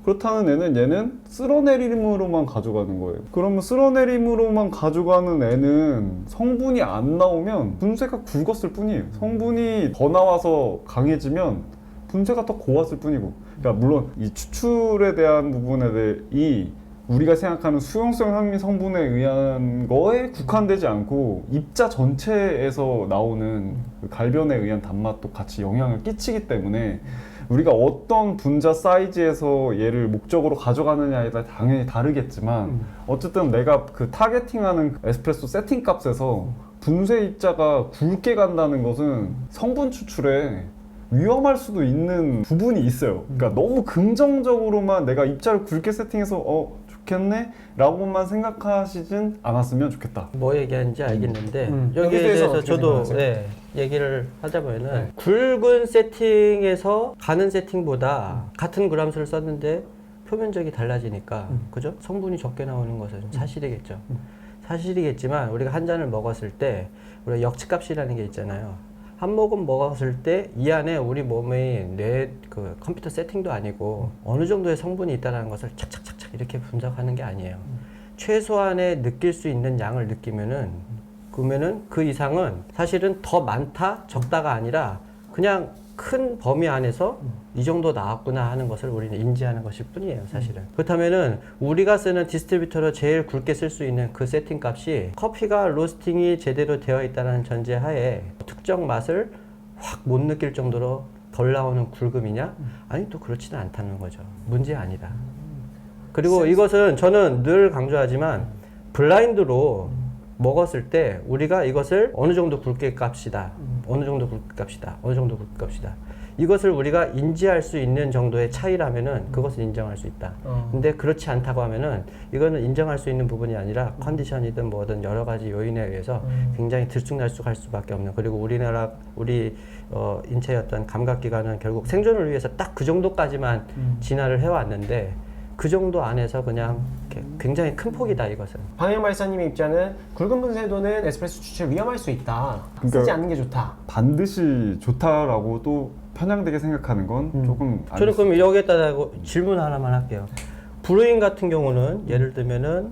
그렇다는 얘는 쓸어내림으로만 가져가는 거예요. 그러면 쓸어내림으로만 가져가는 애는 성분이 안 나오면 분쇄가 굵었을 뿐이에요. 성분이 더 나와서 강해지면 분쇄가 더 고왔을 뿐이고. 그러니까 물론 이 추출에 대한 부분에 대해 우리가 생각하는 수용성 향미 성분에 의한 거에 국한되지 않고 입자 전체에서 나오는 그 갈변에 의한 단맛도 같이 영향을 끼치기 때문에 우리가 어떤 분자 사이즈에서 얘를 목적으로 가져가느냐에 따라 당연히 다르겠지만 어쨌든 내가 그 타겟팅하는 에스프레소 세팅 값에서 분쇄 입자가 굵게 간다는 것은 성분 추출에 위험할 수도 있는 부분이 있어요. 그러니까 너무 긍정적으로만 내가 입자를 굵게 세팅해서 좋겠네 라고만 생각하시진 않았으면 좋겠다. 뭐 얘기하는지 알겠는데 여기에 여기에 대해서 대해서 어떻게 저도 생각하세요? 얘기를 하자면은 굵은 세팅에서 가는 세팅보다 같은 그람수를 썼는데 표면적이 달라지니까 그죠? 성분이 적게 나오는 것은 사실이겠죠. 사실이겠지만 우리가 한 잔을 먹었을 때 우리가 역치값이라는 게 있잖아요. 한 모금 먹었을 때 이 안에 우리 몸의 뇌 그 컴퓨터 세팅도 아니고 어느 정도의 성분이 있다는 것을 착착착착 이렇게 분석하는 게 아니에요. 최소한의 느낄 수 있는 양을 느끼면은 그러면은 그 이상은 사실은 더 많다 적다가 아니라 그냥 큰 범위 안에서 이 정도 나왔구나 하는 것을 우리는 인지하는 것일 뿐이에요, 사실은. 그렇다면은 우리가 쓰는 디스트리뷰터로 제일 굵게 쓸 수 있는 그 세팅 값이 커피가 로스팅이 제대로 되어 있다는 전제 하에 특정 맛을 확 못 느낄 정도로 덜 나오는 굵음이냐? 아니, 또 그렇지는 않다는 거죠. 문제 아니다. 그리고 이것은 저는 늘 강조하지만 블라인드로 먹었을 때 우리가 이것을 어느 정도 굵게 값이다. 어느 정도 굵게 값이다. 어느 정도 굵게 값이다. 이것을 우리가 인지할 수 있는 정도의 차이라면은 그것을 인정할 수 있다. 근데 그렇지 않다고 하면은 이거는 인정할 수 있는 부분이 아니라 컨디션이든 뭐든 여러 가지 요인에 의해서 굉장히 들쑥날쑥할 수밖에 없는. 그리고 우리나라 우리 인체의 어떤 감각기관은 결국 생존을 위해서 딱 그 정도까지만 진화를 해왔는데 그 정도 안에서 그냥 굉장히 큰 폭이다 이것은. 방영 발사님의 입장은 굵은 분쇄도는 에스프레소 추출 위험할 수 있다. 그러니까 쓰지 않는 게 좋다. 반드시 좋다라고 또 편향되게 생각하는 건 조금 저는 그럼 여기에다 질문 하나만 할게요. 브루잉 같은 경우는 예를 들면은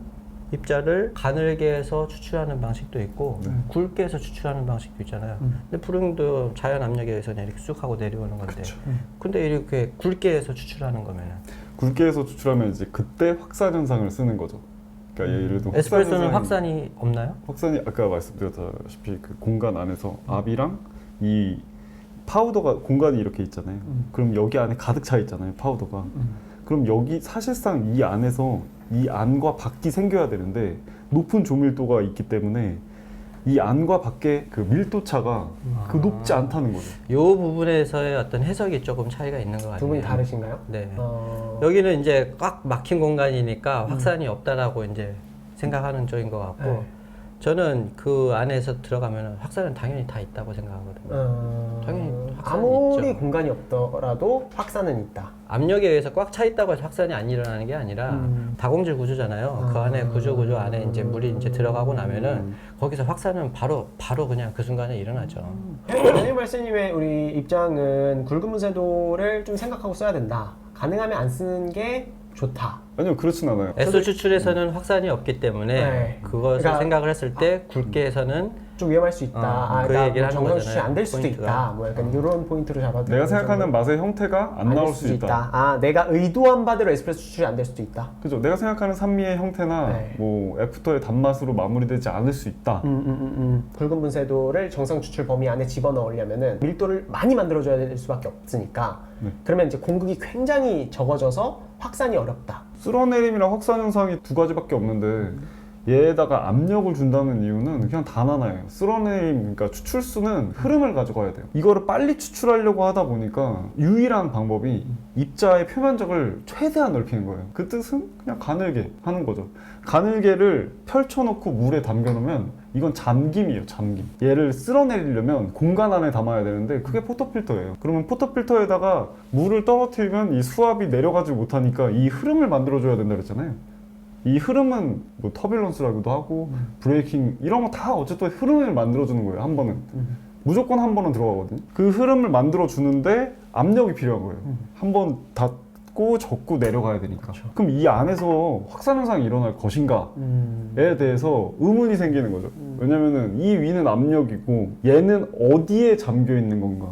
입자를 가늘게 해서 추출하는 방식도 있고 굵게 해서 추출하는 방식도 있잖아요. 근데 브루잉도 자연 압력에 의해서 그냥 이렇게 쑥 하고 내려오는 건데. 근데 이렇게 굵게 해서 추출하는 거면은 굵게 해서 추출하면 이제 그때 확산 현상을 쓰는 거죠. 그러니까 예를 들어 에스프레소는 확산이 없나요? 확산이 아까 말씀드렸다시피 그 공간 안에서 압이랑 이 파우더가 공간이 이렇게 있잖아요. 그럼 여기 안에 가득 차 있잖아요, 파우더가. 그럼 여기 사실상 이 안에서 이 안과 밖이 생겨야 되는데 높은 조밀도가 있기 때문에 이 안과 밖의 그 밀도 차가 그 높지 않다는 거죠. 이 부분에서의 어떤 해석이 조금 차이가 있는 것 같아요. 두 분이 다르신가요? 네. 어... 여기는 이제 꽉 막힌 공간이니까 확산이 없다라고 이제 생각하는 쪽인 것 같고, 네. 저는 그 안에서 들어가면 확산은 당연히 다 있다고 생각하거든요. 당연히 확산은 아무리 있죠. 공간이 없더라도 확산은 있다. 압력에 의해서 꽉 차 있다고 해서 확산이 안 일어나는 게 아니라 다공질 구조잖아요. 그 안에 구조 안에 이제 물이 이제 들어가고 나면은 거기서 확산은 바로 그냥 그 순간에 일어나죠. 연일 말씀님의 우리 입장은 굵은 문세도를 좀 생각하고 써야 된다. 가능하면 안 쓰는 게 좋다. 아니요, 그렇진 않아요. SO 추출에서는 확산이 없기 때문에 네. 그것을 그러니까- 생각을 했을 때 굵게 해서는 좀 위험할 수 있다. 그 그러니까 얘기를 뭐 하는 정상 추출이 거잖아요, 안 될 수도 포인트가. 있다. 뭐 약간 이런 포인트로 잡아도 내가 생각하는 맛의 형태가 안 나올 수 있다. 아, 내가 의도한 바대로 에스프레소 추출이 안 될 수도 있다. 그죠? 내가 생각하는 산미의 형태나 네. 뭐 애프터의 단맛으로 마무리되지 않을 수 있다. 굵은 분쇄도를 정상 추출 범위 안에 집어넣으려면은 밀도를 많이 만들어줘야 될 수밖에 없으니까 네. 그러면 이제 공극이 굉장히 적어져서 확산이 어렵다. 쓸어내림이랑 확산 현상이 두 가지밖에 없는데 얘에다가 압력을 준다는 이유는 그냥 단 하나예요. 쓸어내림, 그러니까 추출수는 흐름을 가져가야 돼요. 이거를 빨리 추출하려고 하다 보니까 유일한 방법이 입자의 표면적을 최대한 넓히는 거예요. 그 뜻은 그냥 가늘게 하는 거죠. 가늘게를 펼쳐놓고 물에 담겨놓으면 이건 잠김이에요, 잠김. 얘를 쓸어내리려면 공간 안에 담아야 되는데 그게 포터필터예요. 그러면 포터필터에다가 물을 떨어뜨리면 이 수압이 내려가지 못하니까 이 흐름을 만들어줘야 된다 그랬잖아요. 이 흐름은 뭐 터뷸런스라고도 하고 브레이킹 이런 거 다 어쨌든 흐름을 만들어주는 거예요, 한 번은. 무조건 한 번은 들어가거든요. 그 흐름을 만들어주는데 압력이 필요한 거예요. 한 번 닫고 접고 내려가야 되니까. 그럼 이 안에서 확산 현상이 일어날 것인가에 대해서 의문이 생기는 거죠. 왜냐면은 이 위는 압력이고 얘는 어디에 잠겨 있는 건가.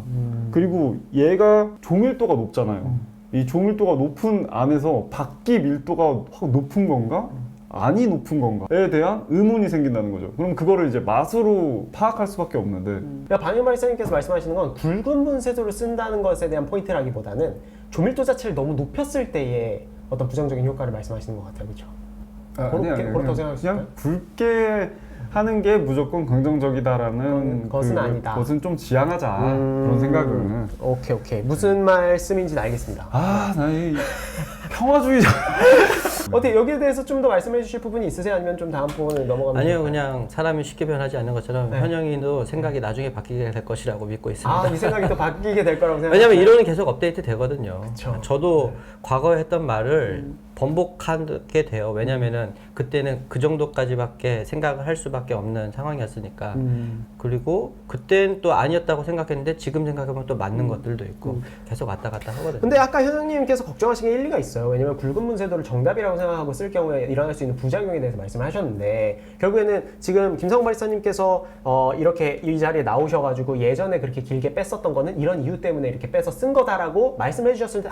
그리고 얘가 조밀도가 높잖아요. 이 조밀도가 높은 안에서 밖이 밀도가 확 높은 건가? 아니 높은 건가에 대한 의문이 생긴다는 거죠. 그럼 그거를 이제 맛으로 파악할 수밖에 없는데 그러니까 방현마리사님께서 말씀하시는 건 굵은 분쇄도를 쓴다는 것에 대한 포인트라기보다는 조밀도 자체를 너무 높였을 때의 어떤 부정적인 효과를 말씀하시는 것 같아요, 그렇죠? 그렇다고 생각할 수 그냥 굵게 하는 게 무조건 긍정적이다라는 것은 아니다. 것은 좀 지양하자 그런 생각은. 오케이. 무슨 말씀인지는 알겠습니다. 나 이 평화주의자. 어떻게 여기에 대해서 좀 더 말씀해 주실 부분이 있으세요? 아니면 좀 다음 부분을 넘어가면 아니요, 그냥 사람이 쉽게 변하지 않는 것처럼 네. 현영이도 생각이 나중에 바뀌게 될 것이라고 믿고 있습니다. 이 생각이 또 바뀌게 될 거라고 생각합니다. 왜냐면 이론은 계속 업데이트 되거든요. 그쵸. 저도 과거에 했던 말을 번복하게 돼요. 왜냐면은 그때는 그 정도까지밖에 생각을 할 수밖에 없는 상황이었으니까. 그리고 그때는 또 아니었다고 생각했는데 지금 생각해보면 또 맞는 것들도 있고 계속 왔다 갔다 하거든요. 근데 아까 현영님께서 걱정하신 게 일리가 있어요. 왜냐면 굵은 문쇄도를 정답이라고 생각하고 쓸 경우에 일어날 수 있는 부작용에 대해서 말씀을 하셨는데 결국에는 지금 김성호 바리스타님께서 이렇게 이 자리에 나오셔가지고 예전에 그렇게 길게 뺐었던 거는 이런 이유 때문에 이렇게 빼서 쓴 거다라고 말씀해 주셨을 때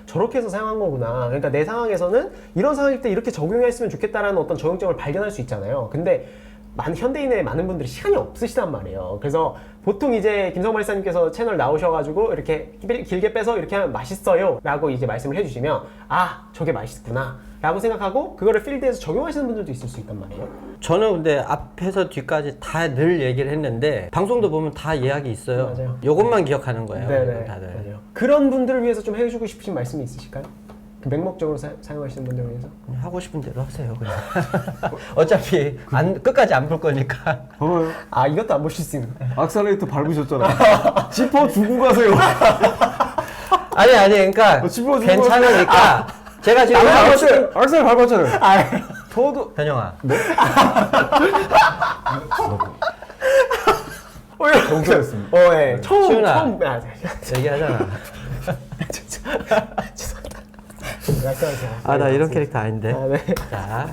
저렇게 해서 사용한 거구나. 그러니까 내 상황에서는 이런 상황일 때 이렇게 적용했으면 좋겠다라는 어떤 적용점을 발견할 수 있잖아요. 근데 현대인의 많은 분들이 시간이 없으시단 말이에요. 그래서 보통 이제 김성호 발사님께서 채널 나오셔가지고 이렇게 길게 빼서 이렇게 하면 맛있어요 라고 이제 말씀을 해주시면 저게 맛있구나 라고 생각하고 그거를 필드에서 적용하시는 분들도 있을 수 있단 말이에요. 저는 근데 앞에서 뒤까지 다 늘 얘기를 했는데 방송도 보면 다 예약이 있어요. 맞아요. 요것만 기억하는 거예요. 네네. 다들. 맞아요. 그런 분들을 위해서 좀 해주고 싶으신 말씀이 있으실까요? 그 맹목적으로 사용하시는 분들을 위해서? 그냥 하고 싶은 대로 하세요. 그냥. 어차피 끝까지 안 볼 거니까. 봐봐요. 이것도 안 보실 수 있는 거예요. 악셀레이터 밟으셨잖아요. 짚어주고 가세요. 아니 그러니까 짚어주고 괜찮으니까 제가 지금 하고 싶은 악셀 밟았잖아요. 저도 현영아. 용서했습니다. 네. 처음 시훈아. 얘기하잖아. 말씀하세요. 나 이런 캐릭터 아닌데. 네. 자,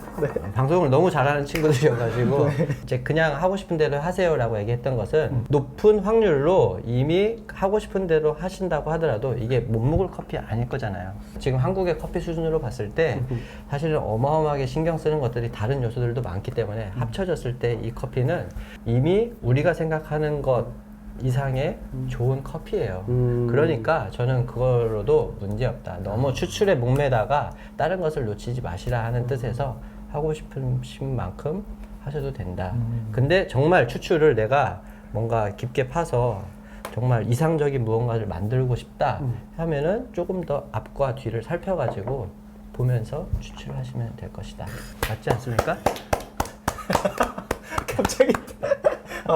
방송을 너무 잘하는 친구들이어가지고 이제 그냥 하고 싶은 대로 하세요라고 얘기했던 것은 높은 확률로 이미 하고 싶은 대로 하신다고 하더라도 이게 못 먹을 커피 아닐 거잖아요. 지금 한국의 커피 수준으로 봤을 때 사실은 어마어마하게 신경 쓰는 것들이 다른 요소들도 많기 때문에 합쳐졌을 때 이 커피는 이미 우리가 생각하는 것 이상의 좋은 커피예요. 그러니까 저는 그걸로도 문제없다. 너무 추출에 목매다가 다른 것을 놓치지 마시라 하는 뜻에서 하고 싶은 만큼 하셔도 된다. 근데 정말 추출을 내가 뭔가 깊게 파서 정말 이상적인 무언가를 만들고 싶다 하면은 조금 더 앞과 뒤를 살펴가지고 보면서 추출을 하시면 될 것이다. 맞지 않습니까? 갑자기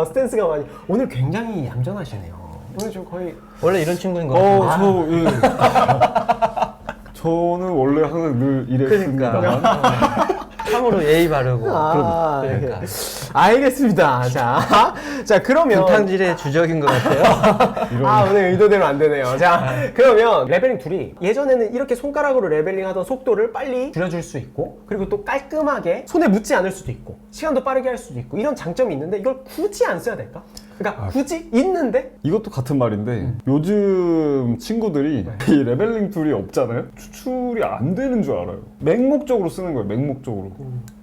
스탠스가 많이 오늘 굉장히 얌전하시네요. 오늘 좀 거의 원래 이런 친구인 것 같아요. 예. 저는 원래 항상 늘 이랬습니다만. 참으로 예의 바르고. 아, 그러니까. 알겠습니다. 자 그러면 분탕질의 주적인 것 같아요. 오늘 의도대로 안 되네요. 자 그러면 레벨링 툴이 예전에는 이렇게 손가락으로 레벨링 하던 속도를 빨리 줄여줄 수 있고 그리고 또 깔끔하게 손에 묻지 않을 수도 있고 시간도 빠르게 할 수도 있고 이런 장점이 있는데 이걸 굳이 안 써야 될까? 그러니까 굳이 있는데 이것도 같은 말인데 요즘 친구들이 이 레벨링 툴이 없잖아요. 추출이 안 되는 줄 알아요. 맹목적으로 쓰는 거예요. 맹목적으로.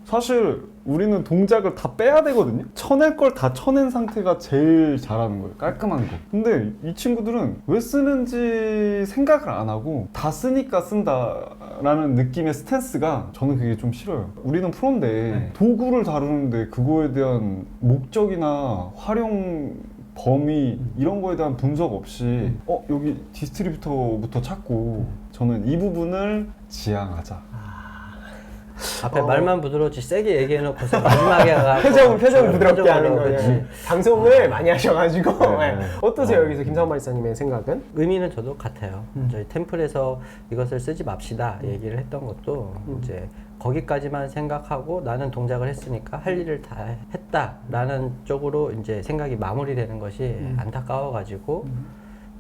사실 우리는 동작을 다 빼야 되거든요. 쳐낼 걸 다 쳐낸 상태가 제일 잘하는 거예요. 깔끔한 거. 근데 이 친구들은 왜 쓰는지 생각을 안 하고 다 쓰니까 쓴다라는 느낌의 스탠스가 저는 그게 좀 싫어요. 우리는 프로인데 도구를 다루는데 그거에 대한 목적이나 활용 범위 이런 거에 대한 분석 없이 여기 디스트리뷰터부터 찾고 저는 이 부분을 지향하자. 앞에 말만 부드러웠지 세게 얘기해놓고서 마지막에 표정 부드럽게 하는 표정으로, 거예요. 그치. 방송을 많이 하셔가지고 네. 어떠세요 여기서 김상훈 발사님의 생각은? 의미는 저도 같아요. 저희 템플에서 이것을 쓰지 맙시다 얘기를 했던 것도 이제 거기까지만 생각하고 나는 동작을 했으니까 할 일을 다 했다라는 쪽으로 이제 생각이 마무리되는 것이 안타까워가지고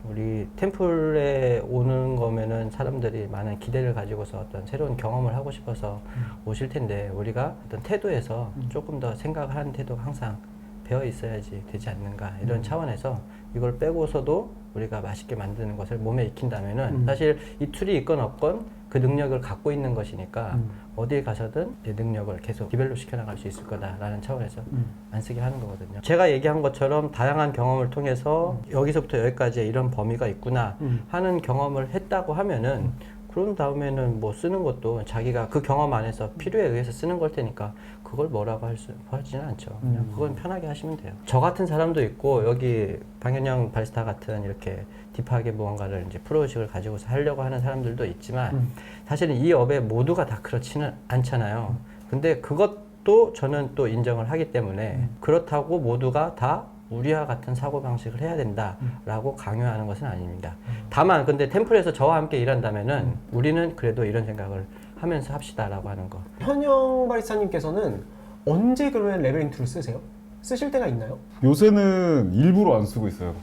우리 템플에 오는 거면은 사람들이 많은 기대를 가지고서 어떤 새로운 경험을 하고 싶어서 오실 텐데 우리가 어떤 태도에서 조금 더 생각을 하는 태도가 항상 배어 있어야지 되지 않는가 이런 차원에서 이걸 빼고서도 우리가 맛있게 만드는 것을 몸에 익힌다면은 사실 이 툴이 있건 없건 그 능력을 갖고 있는 것이니까 어딜 가서든 내 능력을 계속 디벨롭 시켜나갈 수 있을 거다라는 차원에서 안 쓰게 하는 거거든요. 제가 얘기한 것처럼 다양한 경험을 통해서 여기서부터 여기까지 이런 범위가 있구나 하는 경험을 했다고 하면은 그런 다음에는 뭐 쓰는 것도 자기가 그 경험 안에서 필요에 의해서 쓰는 걸 테니까 그걸 뭐라고 하지는 않죠. 그냥 그건 편하게 하시면 돼요. 저 같은 사람도 있고 여기 방현영 바리스타 같은 이렇게 딥하게 무언가를 이제 프로의식을 가지고서 하려고 하는 사람들도 있지만 사실은 이 업에 모두가 다 그렇지는 않잖아요. 근데 그것도 저는 또 인정을 하기 때문에 그렇다고 모두가 다 우리와 같은 사고방식을 해야 된다라고 강요하는 것은 아닙니다. 다만 근데 템플에서 저와 함께 일한다면은 우리는 그래도 이런 생각을 하면서 합시다라고 하는 거. 현영 바리스타님께서는 언제 그러면 레벨링 툴을 쓰세요? 쓰실 때가 있나요? 요새는 일부러 안 쓰고 있어요.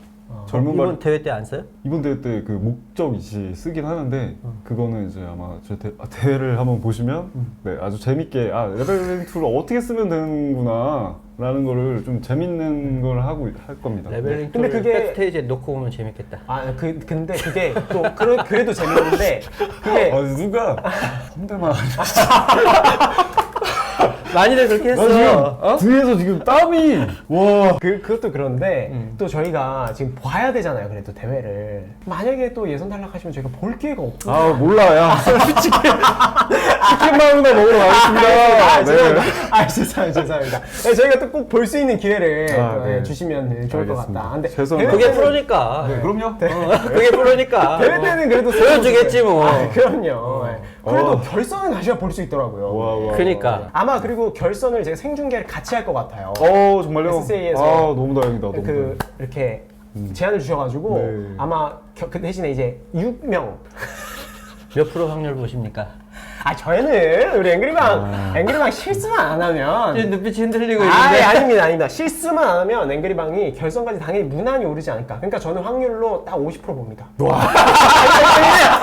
젊은 말 이번 대회 때 안 써요? 이번 대회 때 그 목적이시 쓰긴 하는데 그거는 이제 아마 저 대회를 한번 보시면 네, 아주 재밌게 레벨링 툴을 어떻게 쓰면 되는구나 라는 거를 좀 재밌는 걸 하고 할 겁니다. 레벨링 근데 툴을 그게- 백스테이지에 놓고 오면 재밌겠다. 근데 그게 또 그래도 재밌는데 그게 누가 홍대만 많이들 그렇게 했어. 나 지금 뒤에서 지금 땀이 와 그것도 그런데 또 저희가 지금 봐야 되잖아요. 그래도 대회를 만약에 또 예선 탈락하시면 저희가 볼 기회가 없고 몰라 야 치킨만이나 먹으러 가겠습니다. 죄송합니다. 네, 저희가 또 꼭 볼 수 있는 기회를 네. 주시면 좋을 것 알겠습니다. 같다. 근데 죄송합니다. 그게 대회 때는- 프로니까. 그럼요. 그게 프로니까. 대회 때는 그래도 보여주겠지 뭐. 그럼요. 네. 그래도 결선은 가셔야 볼 수 있더라고요. 와. 그러니까. 아마 그리고 결선을 제가 생중계를 같이 할 것 같아요. 정말요? SSA에서 너무 다행이다. 너무 다행이다. 이렇게 제안을 주셔가지고 네. 아마 그 대신에 이제 6명. 몇 프로 확률 보십니까? 저희는 우리 앵그리방 실수만 안 하면 지금 눈빛이 흔들리고 있는데. 아닙니다. 실수만 안 하면 앵그리방이 결선까지 당연히 무난히 오르지 않을까. 그러니까 저는 확률로 딱 50% 봅니다.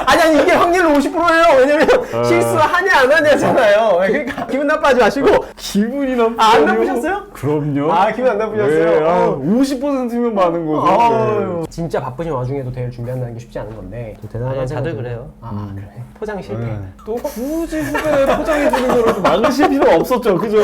아니 이게 확률로 50%예요. 왜냐면 실수하냐 안 하냐잖아요. 그러니까 기분 나빠하지 마시고. 기분이 나쁘 안 나쁘셨어요? 그럼요. 기분 안 나쁘셨어요? 네, 50%면 많은 거죠. 아유, 진짜 바쁘신 와중에도 대회를 준비한다는 게 쉽지 않은 건데 또 대단하다는 아니, 다들 생각이 그래요. 그래. 포장 실패. 네. 또 굳이 후배를 포장해주는 거를 막으실 필요 없었죠. 그죠?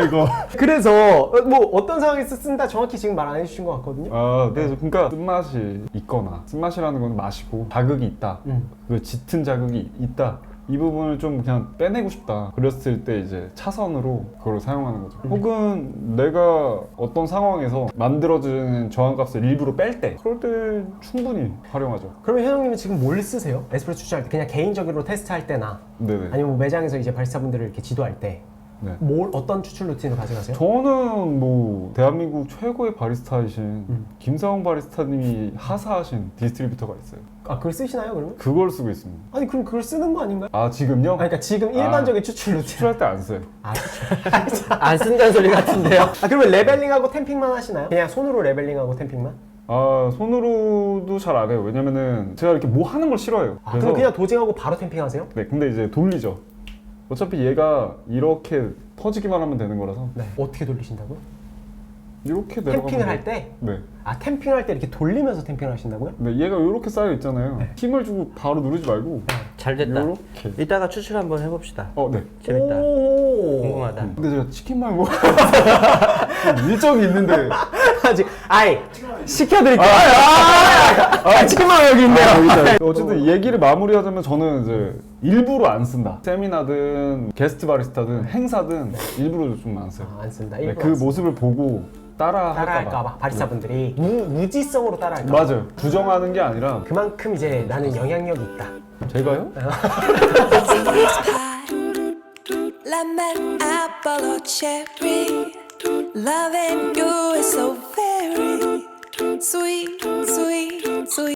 이거. 그래서 뭐 어떤 상황에서 쓴다 정확히 지금 말 안 해주신 것 같거든요. 네, 그러니까 쓴맛이 있거나 쓴맛이라는 건 맛이고 자극이 있다. 그 짙은 자극이 있다. 이 부분을 좀 그냥 빼내고 싶다 그랬을 때 이제 차선으로 그걸 사용하는 거죠. 혹은 내가 어떤 상황에서 만들어지는 저항값을 일부러 뺄 때 그럴 때 충분히 활용하죠. 그러면 현영님은 지금 뭘 쓰세요? 에스프레소 추출할 때 그냥 개인적으로 테스트할 때나 네네. 아니면 뭐 매장에서 이제 바리스타분들을 이렇게 지도할 때 네. 어떤 추출 루틴을 가져가세요? 저는 뭐 대한민국 최고의 바리스타이신 김사원 바리스타님이 하사하신 디스트리뷰터가 있어요. 아 그걸 쓰시나요 그러면? 그걸 쓰고 있습니다. 아니 그럼 그걸 쓰는 거 아닌가요? 아 지금요? 아니, 그러니까 지금 일반적인 추출 루틴. 추출할 때 안 써요. 아, 안 쓴다는 소리 같은데요. 아 그러면 레벨링하고 템핑만 하시나요? 그냥 손으로 레벨링하고 템핑만? 아 손으로도 잘 안 해요. 왜냐면은 제가 이렇게 뭐 하는 걸 싫어해요. 아, 그럼 그냥 도징하고 바로 템핑하세요? 네, 근데 이제 돌리죠. 어차피 얘가 이렇게 퍼지기만 하면 되는 거라서 네. 어떻게 돌리신다고요? 이렇게 내려가면 템핑을 할 돼요. 때? 네. 아 템핑을 할 때 이렇게 돌리면서 템핑을 하신다고요? 네, 얘가 이렇게 쌓여 있잖아요. 힘을 주고 바로 누르지 말고 잘 됐다. 이렇게. 이따가 추출 한번 해봅시다. 네. 재밌다. 오. 궁금하다. 근데 제가 치킨만 먹어서 일정이 있는데 아직 아이 시켜드릴게요. 치킨만 여기 있네요. 어쨌든 얘기를 마무리하자면 저는 이제 일부러 안 쓴다. 세미나든 게스트 바리스타든 행사든 일부러 좀 안 써요. 안 쓴다. 네, 일부러 그 안 쓴다. 모습을 보고 따라할까봐. 따라할까봐 바리스타분들이 무지성으로 따라할까봐. 맞아요. 부정하는 게 아니라 그만큼 이제 나는 영향력이 있다. 제가요? Lemon, apple or cherry. Loving you is so very sweet, sweet, sweet.